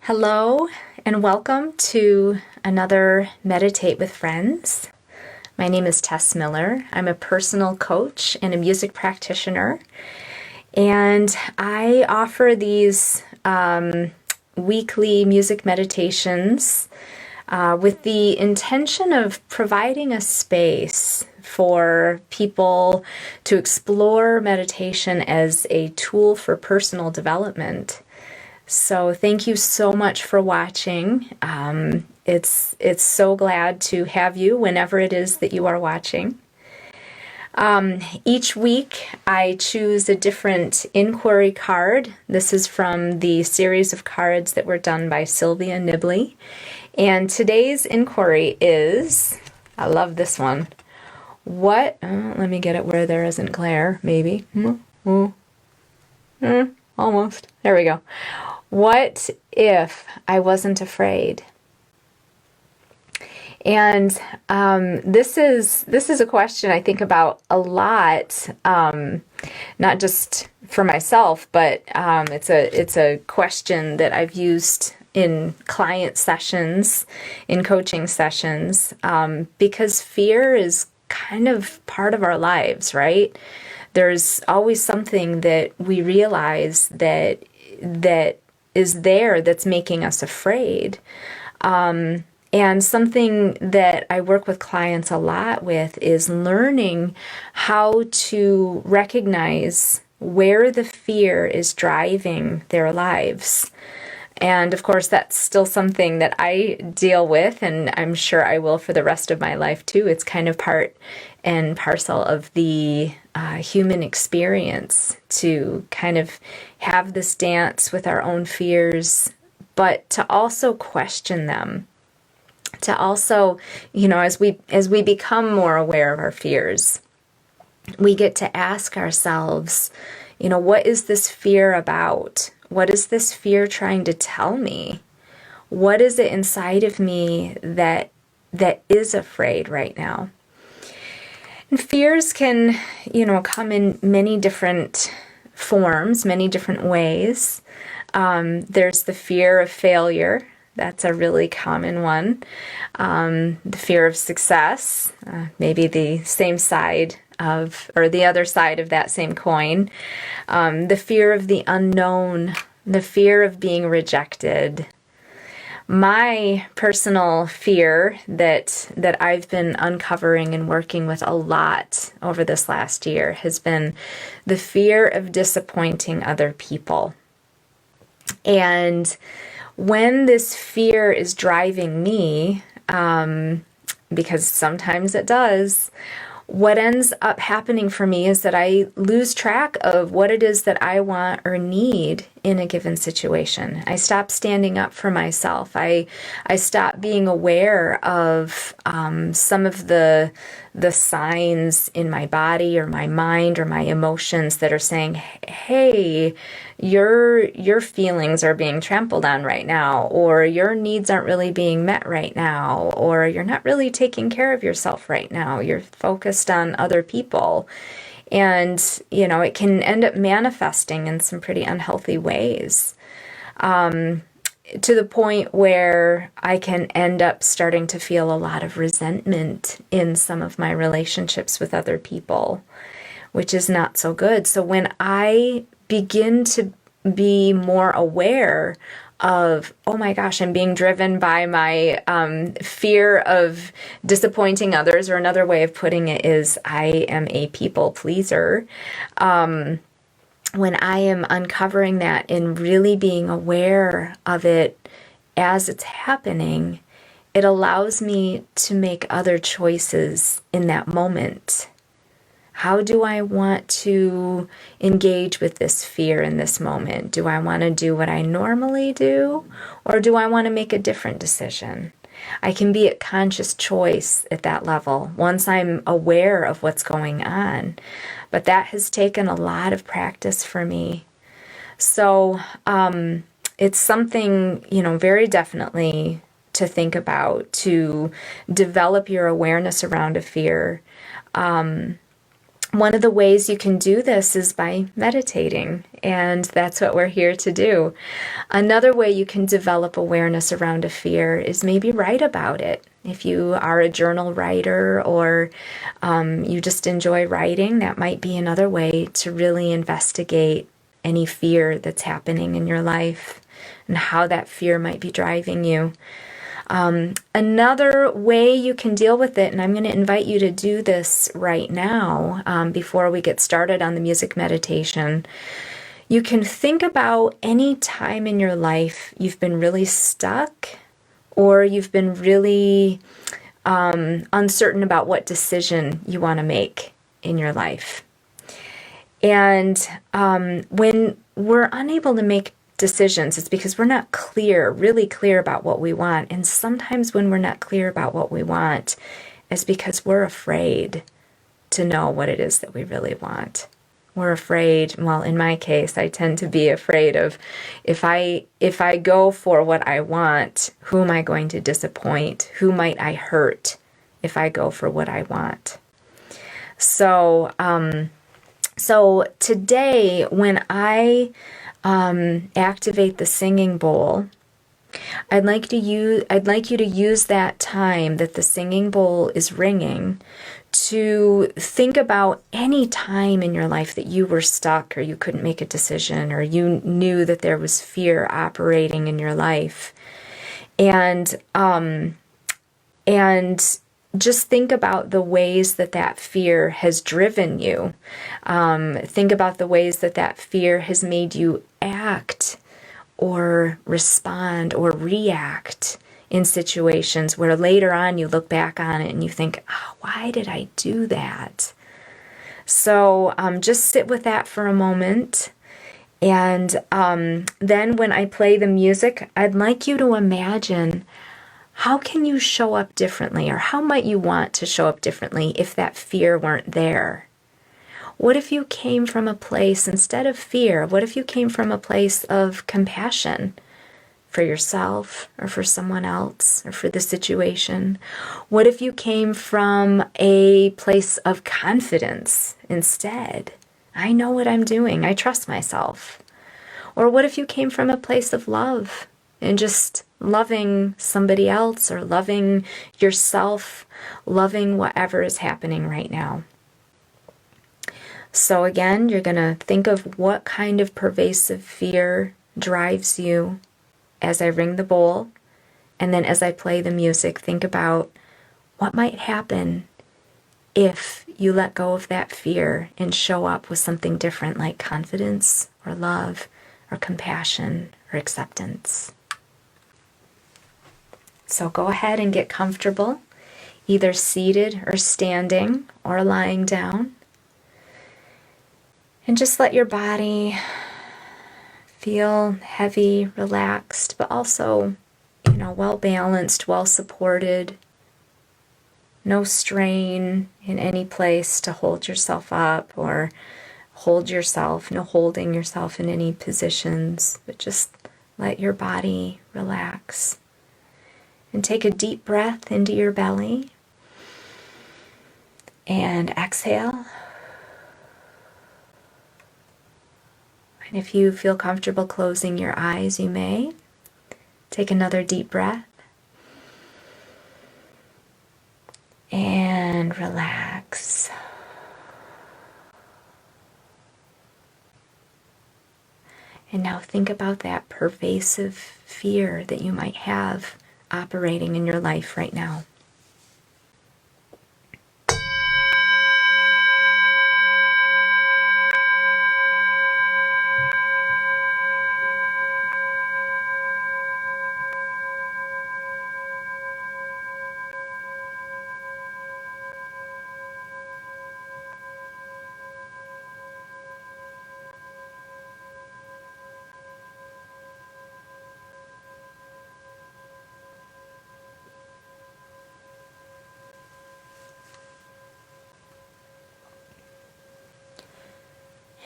Hello and welcome to another Meditate with Friends. My name is Tess Miller. I'm a personal coach and a music practitioner, and I offer these weekly music meditations with the intention of providing a space for people to explore meditation as a tool for personal development. So thank you so much for watching. It's so glad to have you whenever it is that you are watching. Each week I choose a different inquiry card. This is from the series of cards that were done by Sylvia Nibley. And today's inquiry is, I love this one. Let me get it where there isn't glare, maybe. Almost. There we go. What if I wasn't afraid? And this is a question I think about a lot, not just for myself, but it's a question that I've used in client sessions, in coaching sessions, because fear is kind of part of our lives, right? There's always something that we realize that is there that's making us afraid. And something that I work with clients a lot with is learning how to recognize where the fear is driving their lives. And of course, that's still something that I deal with, and I'm sure I will for the rest of my life too. It's kind of part and parcel of the human experience to kind of have this dance with our own fears, but to also question them. To also, as we become more aware of our fears, we get to ask ourselves, what is this fear about? What is this fear trying to tell me? What is it inside of me that is afraid right now? And fears can, come in many different forms, many different ways. There's the fear of failure. That's a really common one. The fear of success, maybe the same side of, or the other side of that same coin. The fear of the unknown, the fear of being rejected. My personal fear that I've been uncovering and working with a lot over this last year has been the fear of disappointing other people. And when this fear is driving me, because sometimes it does, what ends up happening for me is that I lose track of what it is that I want or need in a given situation. I stop standing up for myself. I stop being aware of some of the signs in my body or my mind or my emotions that are saying, hey, your feelings are being trampled on right now, or your needs aren't really being met right now, or you're not really taking care of yourself right now. You're focused on other people. And, it can end up manifesting in some pretty unhealthy ways, to the point where I can end up starting to feel a lot of resentment in some of my relationships with other people, which is not so good. So when I begin to be more aware of, oh my gosh, I'm being driven by my fear of disappointing others, or another way of putting it is I am a people pleaser. When I am uncovering that and really being aware of it as it's happening, it allows me to make other choices in that moment. How do I want to engage with this fear in this moment? Do I want to do what I normally do, or do I want to make a different decision? I can be at conscious choice at that level once I'm aware of what's going on. But that has taken a lot of practice for me. So it's something, very definitely to think about, to develop your awareness around a fear. one of the ways you can do this is by meditating, and that's what we're here to do. Another way you can develop awareness around a fear is maybe write about it. If you are a journal writer or you just enjoy writing, that might be another way to really investigate any fear that's happening in your life and how that fear might be driving you. Another way you can deal with it, and I'm going to invite you to do this right now before we get started on the music meditation, you can think about any time in your life you've been really stuck or you've been really uncertain about what decision you want to make in your life. And when we're unable to make decisions, it's because we're not really clear about what we want. And sometimes when we're not clear about what we want, it's because we're afraid to know what it is that we really want. We're afraid, well, in my case, I tend to be afraid of if I go for what I want, who am I going to disappoint? Who might I hurt if I go for what I want? So today, when I activate the singing bowl, I'd like you to use that time that the singing bowl is ringing to think about any time in your life that you were stuck or you couldn't make a decision or you knew that there was fear operating in your life. And just think about the ways that fear has driven you. Think about the ways that fear has made you act or respond or react in situations where later on you look back on it and you think, oh, why did I do that? So just sit with that for a moment. And then when I play the music, I'd like you to imagine, how can you show up differently, or how might you want to show up differently if that fear weren't there? What if you came from a place, instead of fear, what if you came from a place of compassion for yourself or for someone else or for the situation? What if you came from a place of confidence instead? I know what I'm doing. I trust myself. Or what if you came from a place of love and just loving somebody else or loving yourself, loving whatever is happening right now? So again, you're going to think of what kind of pervasive fear drives you as I ring the bowl. And then as I play the music, think about what might happen if you let go of that fear and show up with something different, like confidence or love or compassion or acceptance. So go ahead and get comfortable, either seated or standing or lying down. And just let your body feel heavy, relaxed, but also, well balanced, well supported. No strain in any place to hold yourself up or hold yourself, no holding yourself in any positions, but just let your body relax. And take a deep breath into your belly and exhale. And if you feel comfortable closing your eyes, you may. Take another deep breath. And relax. And now think about that pervasive fear that you might have operating in your life right now.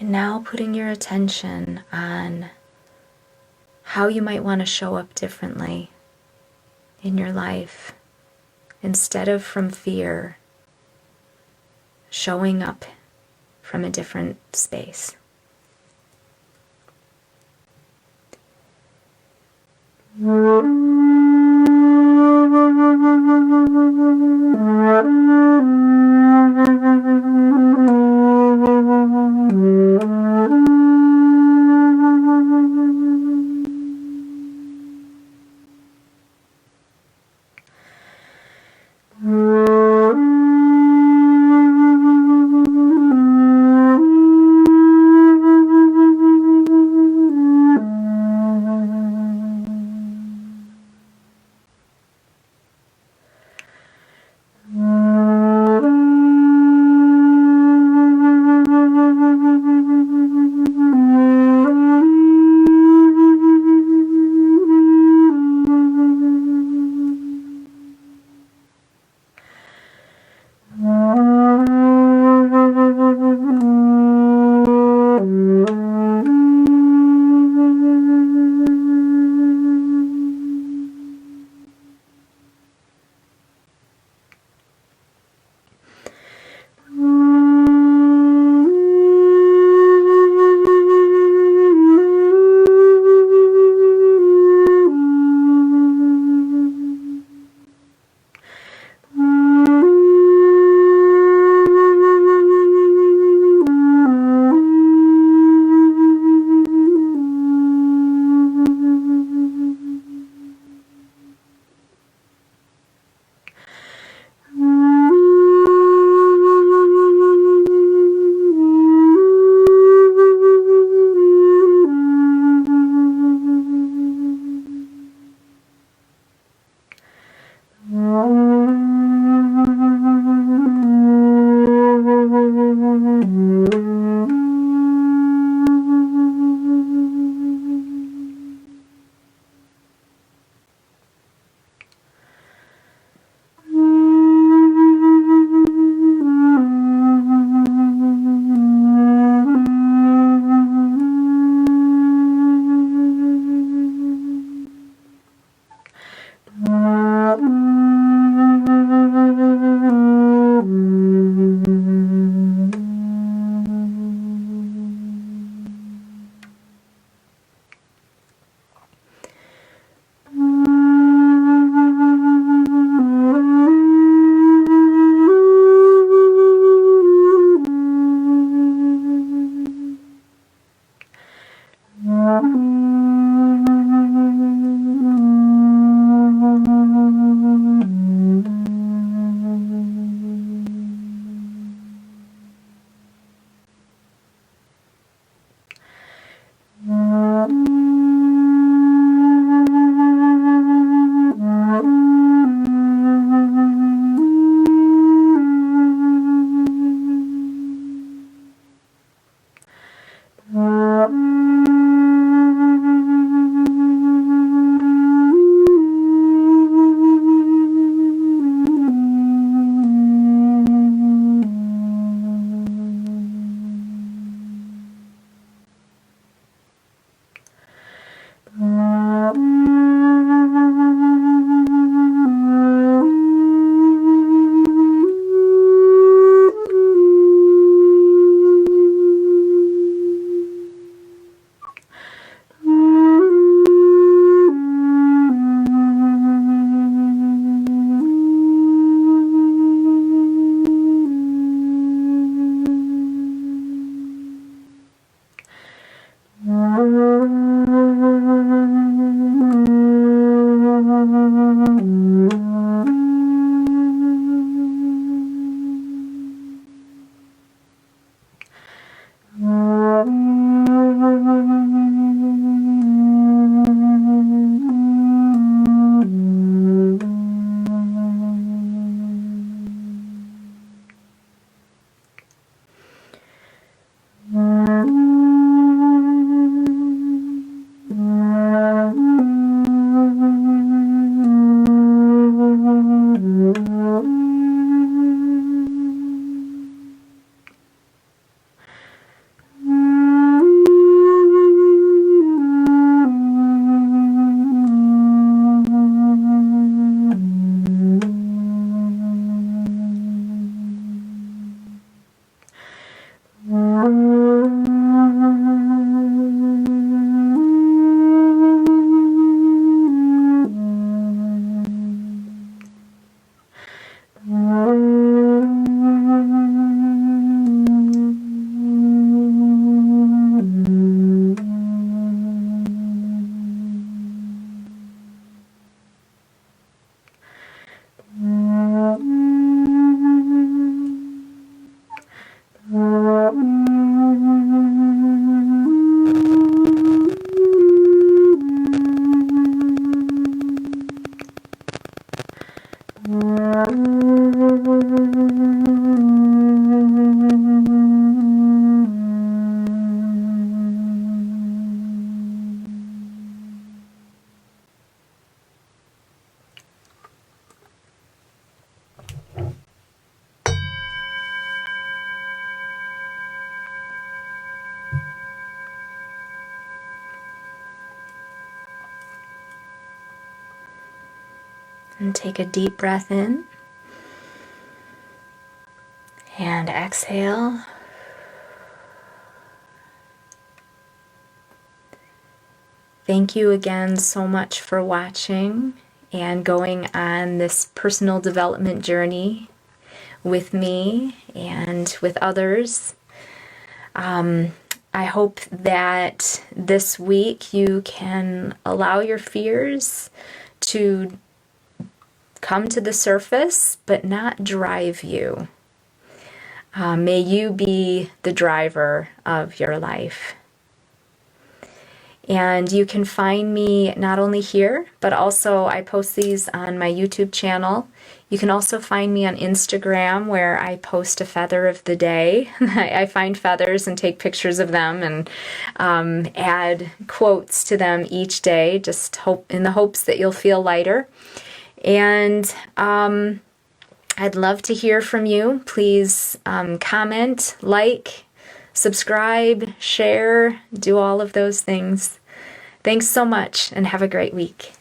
And now putting your attention on how you might want to show up differently in your life. Instead of from fear, showing up from a different space. And take a deep breath in. And exhale. Thank you again so much for watching and going on this personal development journey with me and with others. I hope that this week you can allow your fears to come to the surface, but not drive you. May you be the driver of your life. And you can find me not only here, but also I post these on my YouTube channel. You can also find me on Instagram, where I post a feather of the day. I find feathers and take pictures of them and add quotes to them each day, just in the hopes that you'll feel lighter. And I'd love to hear from you. Please comment, like, subscribe, share, do all of those things. Thanks so much and have a great week.